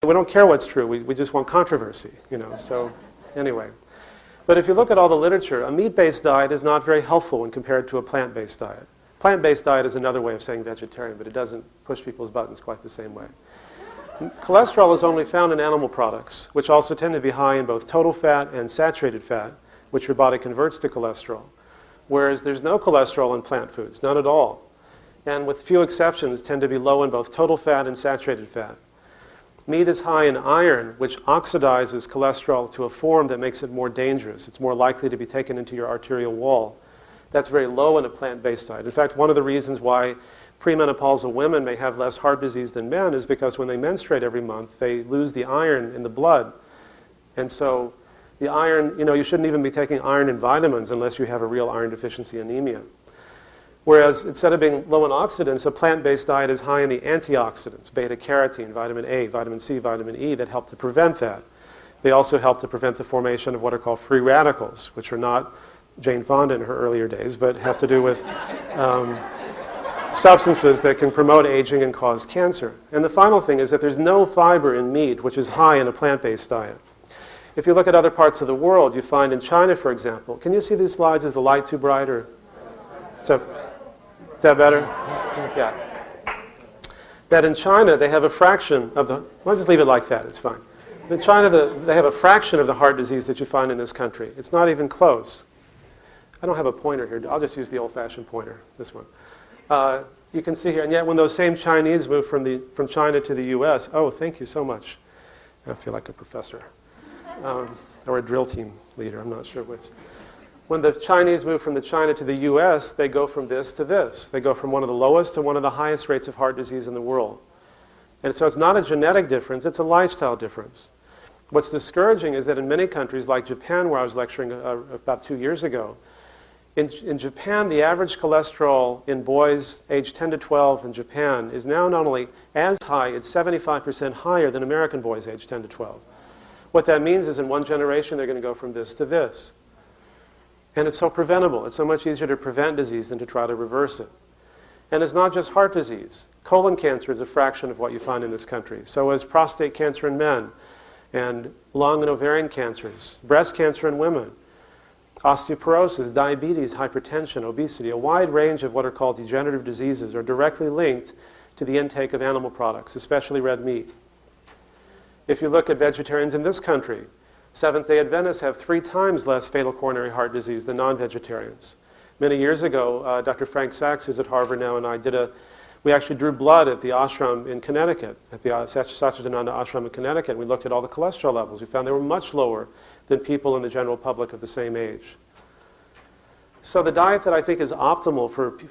We don't care what's true. We just want controversy, you know. So anyway. But if you look at all the literature, a meat-based diet is not very helpful when compared to a plant-based diet. Plant-based diet is another way of saying vegetarian, but it doesn't push people's buttons quite the same way. Cholesterol is only found in animal products, which also tend to be high in both total fat and saturated fat, which your body converts to cholesterol. Whereas there's no cholesterol in plant foods, none at all. And with few exceptions, tend to be low in both total fat and saturated fat. Meat is high in iron, which oxidizes cholesterol to a form that makes it more dangerous. It's more likely to be taken into your arterial wall. That's very low in a plant-based diet. In fact, one of the reasons why premenopausal women may have less heart disease than men is because when they menstruate every month, they lose the iron in the blood. And so the iron, you shouldn't even be taking iron in vitamins unless you have a real iron deficiency anemia. Whereas instead of being low in oxidants, a plant-based diet is high in the antioxidants, beta-carotene, vitamin A, vitamin C, vitamin E, that help to prevent that. They also help to prevent the formation of what are called free radicals, which are not Jane Fonda in her earlier days, but have to do with substances that can promote aging and cause cancer. And the final thing is that there's no fiber in meat, which is high in a plant-based diet. If you look at other parts of the world, you find in China, for example, can you see these slides? Is the light too bright? Or is that better? Yeah. That in China, they have a fraction of the... I'll just leave it like that. It's fine. In China, they have a fraction of the heart disease that you find in this country. It's not even close. I don't have a pointer here. I'll just use the old-fashioned pointer, this one. You can see here, and yet when those same Chinese moved from China to the U.S., oh, thank you so much. I feel like a professor. Or a drill team leader, I'm not sure which. When the Chinese move from China to the U.S., they go from this to this. They go from one of the lowest to one of the highest rates of heart disease in the world. And so it's not a genetic difference, it's a lifestyle difference. What's discouraging is that in many countries, like Japan, where I was lecturing about 2 years ago, in Japan, the average cholesterol in boys aged 10 to 12 in Japan is now not only as high, it's 75% higher than American boys aged 10 to 12. What that means is in one generation, they're going to go from this to this. And it's so preventable. It's so much easier to prevent disease than to try to reverse it. And it's not just heart disease. Colon cancer is a fraction of what you find in this country. So is prostate cancer in men, and lung and ovarian cancers, breast cancer in women, osteoporosis, diabetes, hypertension, obesity. A wide range of what are called degenerative diseases are directly linked to the intake of animal products, especially red meat. If you look at vegetarians in this country, Seventh-day Adventists have 3 times less fatal coronary heart disease than non-vegetarians. Many years ago, Dr. Frank Sachs, who's at Harvard now, and I we actually drew blood at the ashram in Connecticut, at the Satchidananda ashram in Connecticut. We looked at all the cholesterol levels. We found they were much lower than people in the general public of the same age. So the diet that I think is optimal,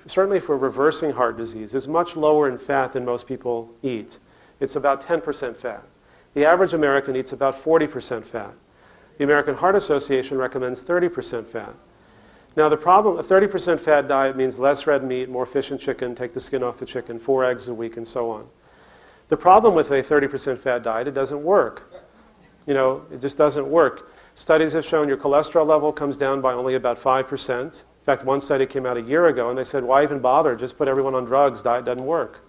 certainly for reversing heart disease, is much lower in fat than most people eat. It's about 10% fat. The average American eats about 40% fat. The American Heart Association recommends 30% fat. Now the problem, a 30% fat diet means less red meat, more fish and chicken, take the skin off the chicken, 4 eggs a week, and so on. The problem with a 30% fat diet, it doesn't work. It just doesn't work. Studies have shown your cholesterol level comes down by only about 5%. In fact, one study came out a year ago, and they said, why even bother? Just put everyone on drugs. Diet doesn't work.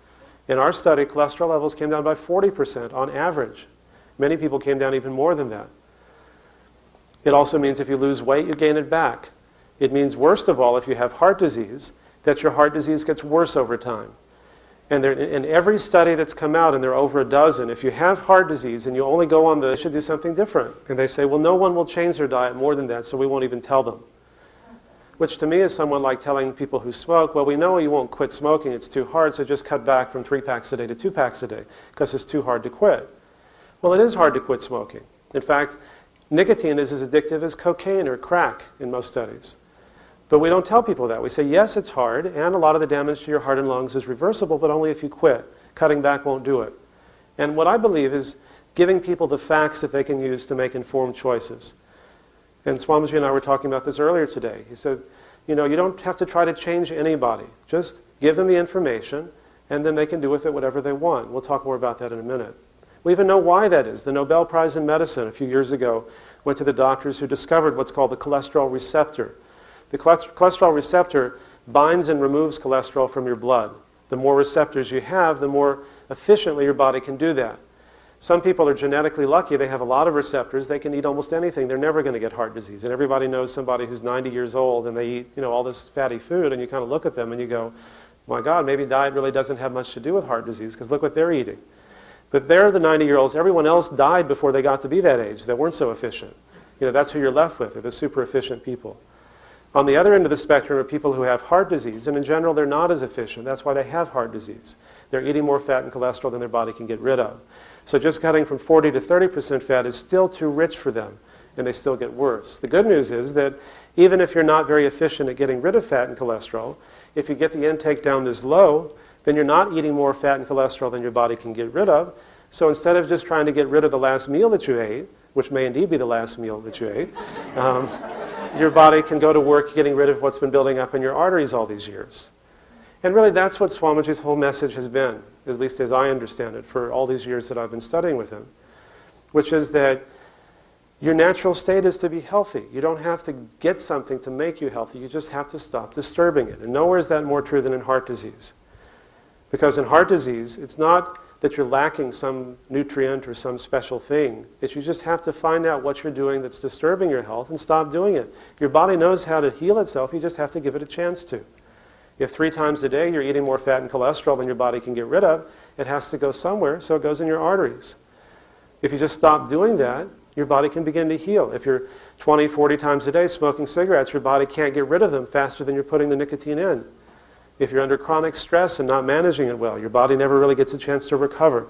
In our study, cholesterol levels came down by 40% on average. Many people came down even more than that. It also means if you lose weight, you gain it back. It means, worst of all, if you have heart disease, that your heart disease gets worse over time. And in every study that's come out, and there are over a dozen, if you have heart disease and you only go on they should do something different. And they say, well, no one will change their diet more than that, so we won't even tell them. Which to me is somewhat like telling people who smoke, well, we know you won't quit smoking, it's too hard, so just cut back from 3 packs a day to 2 packs a day, because it's too hard to quit. Well, it is hard to quit smoking. In fact, nicotine is as addictive as cocaine or crack in most studies. But we don't tell people that. We say, yes, it's hard, and a lot of the damage to your heart and lungs is reversible, but only if you quit. Cutting back won't do it. And what I believe is giving people the facts that they can use to make informed choices. And Swamiji and I were talking about this earlier today. He said, you don't have to try to change anybody. Just give them the information, and then they can do with it whatever they want. We'll talk more about that in a minute. We even know why that is. The Nobel Prize in Medicine a few years ago went to the doctors who discovered what's called the cholesterol receptor. The cholesterol receptor binds and removes cholesterol from your blood. The more receptors you have, the more efficiently your body can do that. Some people are genetically lucky. They have a lot of receptors. They can eat almost anything. They're never going to get heart disease. And everybody knows somebody who's 90 years old and they eat, all this fatty food, and you kind of look at them and you go, my God, maybe diet really doesn't have much to do with heart disease because look what they're eating. But they're the 90-year-olds. Everyone else died before they got to be that age. They weren't so efficient. That's who you're left with, are the super efficient people. On the other end of the spectrum are people who have heart disease, and in general they're not as efficient. That's why they have heart disease. They're eating more fat and cholesterol than their body can get rid of. So just cutting from 40 to 30% fat is still too rich for them, and they still get worse. The good news is that even if you're not very efficient at getting rid of fat and cholesterol, if you get the intake down this low, then you're not eating more fat and cholesterol than your body can get rid of. So instead of just trying to get rid of the last meal that you ate, which may indeed be the last meal that you ate, your body can go to work getting rid of what's been building up in your arteries all these years. And really that's what Swamiji's whole message has been, at least as I understand it, for all these years that I've been studying with him, which is that your natural state is to be healthy. You don't have to get something to make you healthy. You just have to stop disturbing it. And nowhere is that more true than in heart disease. Because in heart disease, it's not that you're lacking some nutrient or some special thing. It's you just have to find out what you're doing that's disturbing your health and stop doing it. Your body knows how to heal itself. You just have to give it a chance to. If 3 times a day you're eating more fat and cholesterol than your body can get rid of, it has to go somewhere, so it goes in your arteries. If you just stop doing that, your body can begin to heal. If you're 20, 40 times a day smoking cigarettes, your body can't get rid of them faster than you're putting the nicotine in. If you're under chronic stress and not managing it well, your body never really gets a chance to recover.